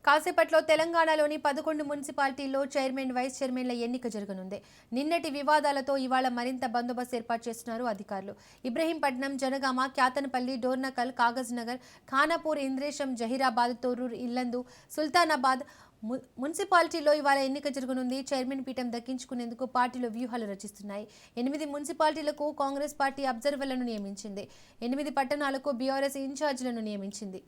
కాసేపట్లో తెలంగాణలోని 11 మున్సిపాలిటీల్లో చైర్మన్, వైస్ చైర్మన్ల ఎన్నిక జరగనుంది. నిన్నటి వివాదాలతో ఇవాళ మరింత బందోబస్తు ఏర్పాటు చేస్తున్నారు అధికారులు. ఇబ్రహీంపట్నం, జనగామ, క్యాతనపల్లి, డోర్నకల్, కాగజ్నగర్, ఖానాపూర్, ఇంద్రేశం, జహీరాబాద్, తొర్రూరు, ఇల్లందు, సుల్తానాబాద్ మున్సిపాలిటీలో ఇవాళ ఎన్నిక జరగనుంది. చైర్మన్ పీఠం దక్కించుకునేందుకు పార్టీలు వ్యూహాలు రచిస్తున్నాయి. 8 మున్సిపాలిటీలకు కాంగ్రెస్ పార్టీ అబ్జర్వర్లను నియమించింది. 8 పట్టణాలకు బీఆర్ఎస్ ఇన్ఛార్జీలను నియమించింది.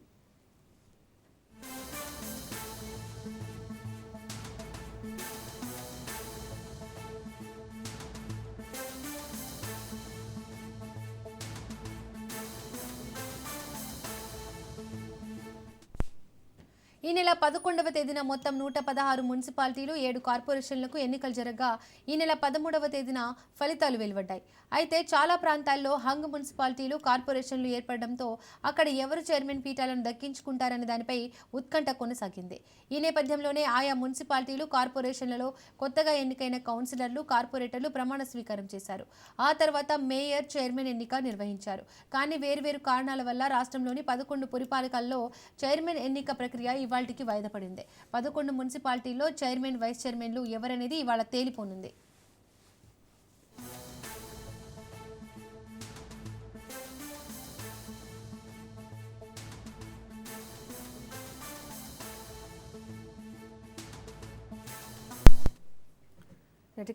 ఈ నెల 11వ తేదీన మొత్తం 116 మున్సిపాలిటీలు, 7 కార్పొరేషన్లకు ఎన్నికలు జరగగా ఈ నెల 13వ తేదీన ఫలితాలు వెలువడ్డాయి. అయితే చాలా ప్రాంతాల్లో హంగ్ మున్సిపాలిటీలు, కార్పొరేషన్లు ఏర్పడడంతో అక్కడ ఎవరు చైర్మన్ పీఠాలను దక్కించుకుంటారనే దానిపై ఉత్కంఠ కొనసాగింది. ఈ నేపథ్యంలోనే ఆయా మున్సిపాలిటీలు, కార్పొరేషన్లలో కొత్తగా ఎన్నికైన కౌన్సిలర్లు, కార్పొరేటర్లు ప్రమాణ స్వీకారం చేశారు. ఆ తర్వాత మేయర్, చైర్మన్ ఎన్నిక నిర్వహించారు. కానీ వేర్వేరు కారణాల వల్ల రాష్ట్రంలోని 11 పురపాలికల్లో చైర్మన్ ఎన్నిక ప్రక్రియ ఇవాళకి వాయిదా పడింది. 11 మున్సిపాలిటీల్లో చైర్మన్, వైస్ చైర్మన్లు ఎవరనేది ఇవాళ తేలిపోనుంది.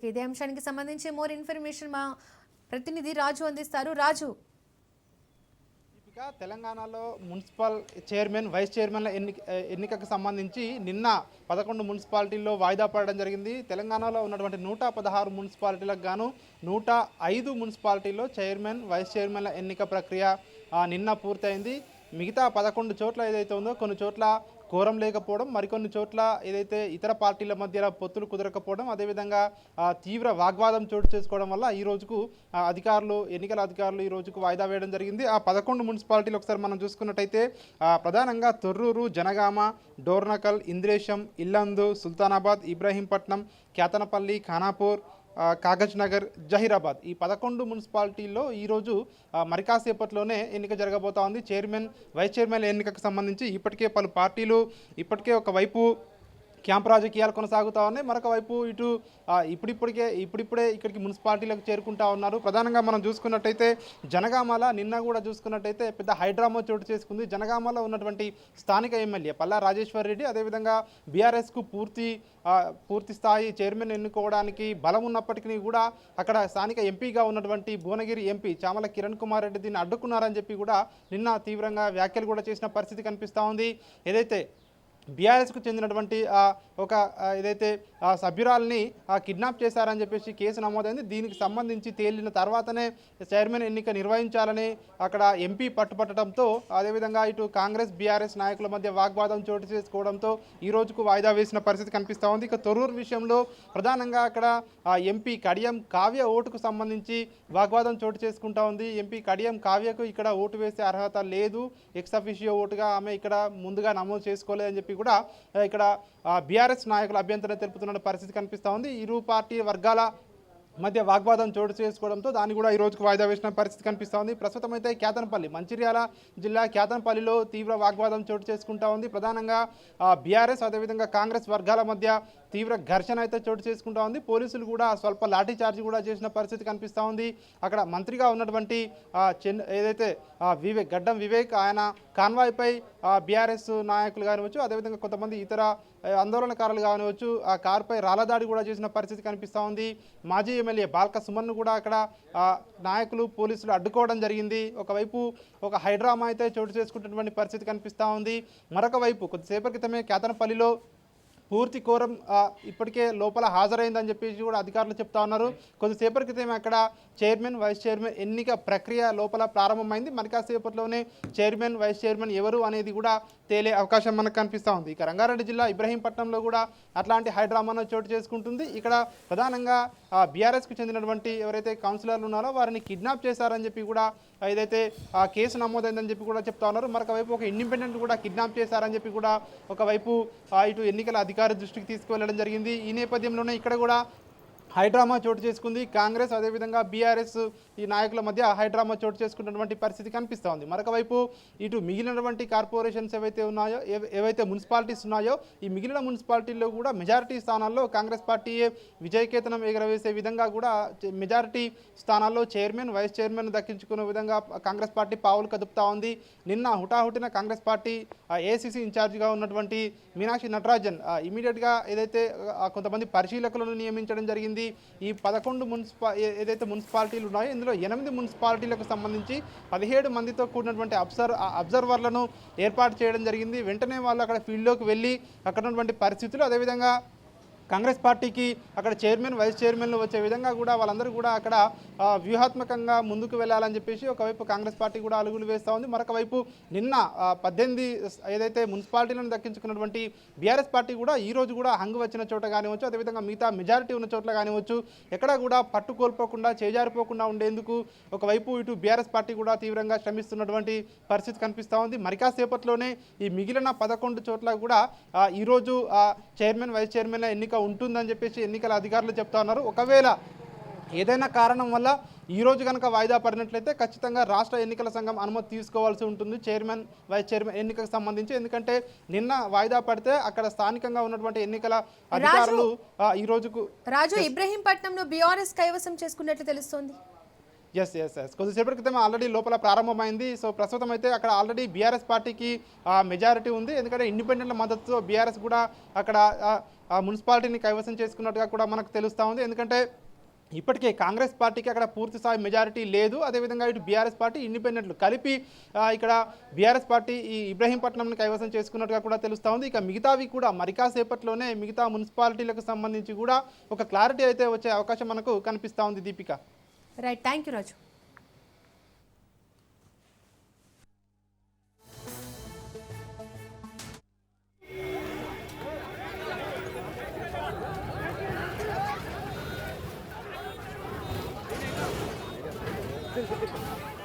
ఇదే అంశానికి సంబంధించి మోర్ ఇన్ఫర్మేషన్ మా ప్రతినిధి రాజు అందిస్తారు. రాజు, తెలంగాణలో మున్సిపల్ చైర్మన్, వైస్ చైర్మన్ల ఎన్నికకు సంబంధించి నిన్న 11 మున్సిపాలిటీల్లో వాయిదా పడడం జరిగింది. తెలంగాణలో ఉన్నటువంటి 116 మున్సిపాలిటీలకు గాను 105 మున్సిపాలిటీల్లో చైర్మన్, వైస్ చైర్మన్ల ఎన్నిక ప్రక్రియ నిన్న పూర్తయింది. మిగతా 11 చోట్ల ఏదైతే ఉందో కొన్ని చోట్ల కోరం లేకపోవడం, మరికొన్ని చోట్ల ఏదైతే ఇతర పార్టీల మధ్య పొత్తులు కుదరకపోవడం, అదేవిధంగా తీవ్ర వాగ్వాదం చోటు చేసుకోవడం వల్ల ఈ రోజుకు ఎన్నికల అధికారులు ఈ రోజుకు వాయిదా వేయడం జరిగింది. ఆ 11 మున్సిపాలిటీలు ఒకసారి మనం చూసుకున్నట్టయితే ప్రధానంగా తొర్రూరు, జనగామ, డోర్నకల్, ఇంద్రేశం, ఇల్లందు, సుల్తానాబాద్, ఇబ్రహీంపట్నం, క్యాతనపల్లి, ఖానాపూర్, కాగజ్నగర్, జహీరాబాద్ ఈ 11 మున్సిపాలిటీల్లో ఈరోజు మరికాసేపట్లోనే ఎన్నిక జరగబోతా ఉంది. చైర్మన్, వైస్ చైర్మన్ ఎన్నికకు సంబంధించి ఇప్పటికే పలు పార్టీలు ఒకవైపు క్యాంప్ రాజకీయాలు కొనసాగుతూ ఉన్నాయి. మరొక వైపు ఇటు ఇప్పుడిప్పుడే ఇక్కడికి మున్సిపాలిటీలకు చేరుకుంటా ఉన్నారు. ప్రధానంగా మనం చూసుకున్నట్టయితే జనగామల నిన్న కూడా చూసుకున్నట్టయితే పెద్ద హైడ్రామా చోటు చేసుకుంది. జనగామలో ఉన్నటువంటి స్థానిక ఎమ్మెల్యే పల్లా రాజేశ్వర్ రెడ్డి, అదేవిధంగా బీఆర్ఎస్కు పూర్తి స్థాయి చైర్మన్ ఎన్నుకోవడానికి బలం ఉన్నప్పటికీ కూడా అక్కడ స్థానిక ఎంపీగా ఉన్నటువంటి భువనగిరి ఎంపీ చామల కిరణ్ కుమార్ రెడ్డి దీన్ని అడ్డుకున్నారని చెప్పి కూడా నిన్న తీవ్రంగా వ్యాఖ్యలు కూడా చేసిన పరిస్థితి కనిపిస్తూ ఉంది. ఏదైతే బీఆర్ఎస్కు చెందినటువంటి ఏదైతే సభ్యురాల్ని కిడ్నాప్ చేశారని చెప్పేసి కేసు నమోదైంది. దీనికి సంబంధించి తేలిన తర్వాతనే చైర్మన్ ఎన్నిక నిర్వహించాలని అక్కడ ఎంపీ పట్టుపట్టడంతో, అదేవిధంగా ఇటు కాంగ్రెస్, బీఆర్ఎస్ నాయకుల మధ్య వాగ్వాదం చోటు చేసుకోవడంతో ఈ రోజుకు వాయిదా వేసిన పరిస్థితి కనిపిస్తూ ఉంది. ఇక తొర్రూరు విషయంలో ప్రధానంగా అక్కడ ఎంపీ కడియం కావ్య ఓటుకు సంబంధించి వాగ్వాదం చోటు చేసుకుంటా ఉంది. ఎంపీ కడియం కావ్యకు ఇక్కడ ఓటు వేసే అర్హత లేదు, ఎక్స్ అఫిషియో ఓటుగా ఆమె ఇక్కడ ముందుగా నమోదు చేసుకోలేదని చెప్పి కూడా ఇక్కడ బీఆర్ఎస్ నాయకులు అభ్యంతరం తెలుపుతున్న పరిస్థితి కనిపిస్తూ ఉంది. ఇరు పార్టీ వర్గాల మధ్య వాగ్వాదం చోటు చేసుకోవడంతో దాన్ని కూడా ఈ రోజుకు వాయిదా వేసిన పరిస్థితి కనిపిస్తూ ఉంది. ప్రస్తుతం అయితే క్యాతనపల్లి, మంచిర్యాల జిల్లా క్యాతనపల్లిలో తీవ్ర వాగ్వాదం చోటు చేసుకుంటా ఉంది. ప్రధానంగా బీఆర్ఎస్ అదేవిధంగా కాంగ్రెస్ వర్గాల మధ్య తీవ్ర ఘర్షణ అయితే చోటు చేసుకుంటా ఉంది. పోలీసులు కూడా స్వల్ప లాఠీ చార్జ్ కూడా చేసిన పరిస్థితి కనిపిస్తూ ఉంది. అక్కడ మంత్రిగా ఉన్నటువంటి ఏదైతే గడ్డం వివేక్, ఆయన కాన్వాయ్పై బీఆర్ఎస్ నాయకులు కానివచ్చు, అదేవిధంగా కొంతమంది ఇతర ఆందోళనకారులు కానివచ్చు ఆ కారుపై రాళ్లదాడి కూడా చేసిన పరిస్థితి కనిపిస్తూ ఉంది. మాజీ ఎమ్మెల్యే బాల్క సుమన్ను కూడా అక్కడ నాయకులు, పోలీసులు అడ్డుకోవడం జరిగింది. ఒకవైపు ఒక హైడ్రామా అయితే చోటు చేసుకుంటున్నటువంటి పరిస్థితి కనిపిస్తూ ఉంది. మరొక వైపు కొద్దిసేపటి క్రితమే క్యాతనపల్లిలో పూర్తి కోరం ఇప్పటికే లోపల హాజరైందని చెప్పేసి కూడా అధికారులు చెప్తా ఉన్నారు. కొద్దిసేపటి క్రితం అక్కడ చైర్మన్, వైస్ చైర్మన్ ఎన్నిక ప్రక్రియ లోపల ప్రారంభమైంది. మరి కాసేపట్లోనే చైర్మన్, వైస్ చైర్మన్ ఎవరు అనేది కూడా తేలే అవకాశం మనకు కనిపిస్తూ ఉంది. ఇక రంగారెడ్డి జిల్లా ఇబ్రహీంపట్నంలో కూడా అట్లాంటి హైడ్రామాను చోటు చేసుకుంటుంది. ఇక్కడ ప్రధానంగా బీఆర్ఎస్కు చెందినటువంటి ఎవరైతే కౌన్సిలర్లు ఉన్నారో వారిని కిడ్నాప్ చేశారని చెప్పి కూడా ఏదైతే కేసు నమోదైందని చెప్పి కూడా చెప్తా ఉన్నారు. మరొక వైపు ఒక ఇండిపెండెంట్ కూడా కిడ్నాప్ చేశారని చెప్పి కూడా ఒకవైపు ఇటు ఎన్నికల అధికారి దృష్టికి తీసుకువెళ్ళడం జరిగింది. ఈ నేపథ్యంలోనే ఇక్కడ కూడా హైడ్రామా చోటు చేసుకుంది. కాంగ్రెస్ అదేవిధంగా బీఆర్ఎస్ ఈ నాయకుల మధ్య హైడ్రామా చోటు చేసుకున్నటువంటి పరిస్థితి కనిపిస్తూ ఉంది. మరొక వైపు ఇటు మిగిలినటువంటి కార్పొరేషన్స్ ఏవైతే ఉన్నాయో, ఏవైతే మున్సిపాలిటీస్ ఉన్నాయో, ఈ మిగిలిన మున్సిపాలిటీల్లో కూడా మెజారిటీ స్థానాల్లో కాంగ్రెస్ పార్టీయే విజయకేతనం ఎగరవేసే విధంగా కూడా మెజారిటీ స్థానాల్లో చైర్మన్, వైస్ చైర్మన్ దక్కించుకునే విధంగా కాంగ్రెస్ పార్టీ పావులు కదుపుతా ఉంది. నిన్న హుటాహుటిన కాంగ్రెస్ పార్టీ ఏఐసిసి ఇన్ఛార్జిగా ఉన్నటువంటి మీనాక్షి నటరాజన్ ఇమీడియట్గా ఏదైతే కొంతమంది పరిశీలకులను నియమించడం జరిగింది. ఈ 11 ఏదైతే మున్సిపాలిటీలు ఉన్నాయో ఇందులో 8 మున్సిపాలిటీలకు సంబంధించి 17 మందితో కూడినటువంటి అబ్జర్వర్లను ఏర్పాటు చేయడం జరిగింది. వెంటనే వాళ్ళు అక్కడ ఫీల్డ్లోకి వెళ్ళి అక్కడ ఉన్నటువంటి పరిస్థితులు, అదేవిధంగా కాంగ్రెస్ పార్టీకి అక్కడ చైర్మన్, వైస్ చైర్మన్లు వచ్చే విధంగా కూడా వాళ్ళందరూ కూడా అక్కడ వ్యూహాత్మకంగా ముందుకు వెళ్ళాలని చెప్పేసి ఒకవైపు కాంగ్రెస్ పార్టీ కూడా అలుగులు వేస్తూ ఉంది. మరొక వైపు నిన్న 18 ఏదైతే మున్సిపాలిటీలను దక్కించుకున్నటువంటి బీఆర్ఎస్ పార్టీ కూడా ఈ రోజు కూడా హంగు వచ్చిన చోట కానివచ్చు, అదేవిధంగా మిగతా మెజారిటీ ఉన్న చోట్ల కానివచ్చు, ఎక్కడ కూడా పట్టు కోల్పోకుండా చేజారిపోకుండా ఉండేందుకు ఒకవైపు ఇటు బీఆర్ఎస్ పార్టీ కూడా తీవ్రంగా శ్రమిస్తున్నటువంటి పరిస్థితి కనిపిస్తూ ఉంది. మరికాసేపట్లోనే ఈ మిగిలిన 11 చోట్ల కూడా ఈరోజు చైర్మన్, వైస్ చైర్మన్ ఎన్నిక ఉంటుందని చెప్పేసి ఎన్నికల అధికారులు చెప్తా ఉన్నారు. ఒకవేళ ఏదైనా కారణం వల్ల ఈరోజు కనుక వాయిదా పడినట్లయితే ఖచ్చితంగా రాష్ట్ర ఎన్నికల సంఘం అనుమతి తీసుకోవాల్సి ఉంటుంది చైర్మన్, వైస్ చైర్మన్ ఎన్నికకు సంబంధించి. ఎందుకంటే నిన్న వాయిదా పడితే అక్కడ స్థానికంగా ఉన్నటువంటి ఎన్నికల అధికారులు ఈ రోజుకు రాజు ఇబ్రహీంపట్నంలో బీఆర్ఎస్ కైవసం చేసుకున్నట్లు తెలుస్తోంది. ఎస్ కొద్దిసేపటి క్రితం ఆల్రెడీ లోపల ప్రారంభమైంది. సో ప్రస్తుతం అయితే అక్కడ ఆల్రెడీ బీఆర్ఎస్ పార్టీకి మెజారిటీ ఉంది. ఎందుకంటే ఇండిపెండెంట్ల మద్దతుతో బీఆర్ఎస్ కూడా అక్కడ మున్సిపాలిటీని కైవసం చేసుకున్నట్టుగా కూడా మనకు తెలుస్తూ ఉంది. ఎందుకంటే ఇప్పటికే కాంగ్రెస్ పార్టీకి అక్కడ పూర్తి స్థాయి మెజారిటీ లేదు. అదేవిధంగా ఇటు బీఆర్ఎస్ పార్టీ, ఇండిపెండెంట్లు కలిపి ఇక్కడ బీఆర్ఎస్ పార్టీ ఈ ఇబ్రహీంపట్నంని కైవసం చేసుకున్నట్టుగా కూడా తెలుస్తూ ఉంది. ఇక మిగతావి కూడా మరికాసేపట్లోనే మిగతా మున్సిపాలిటీలకు సంబంధించి కూడా ఒక క్లారిటీ అయితే వచ్చే అవకాశం మనకు కనిపిస్తూ ఉంది. Deepika. Right, thank you Raju. Thank you.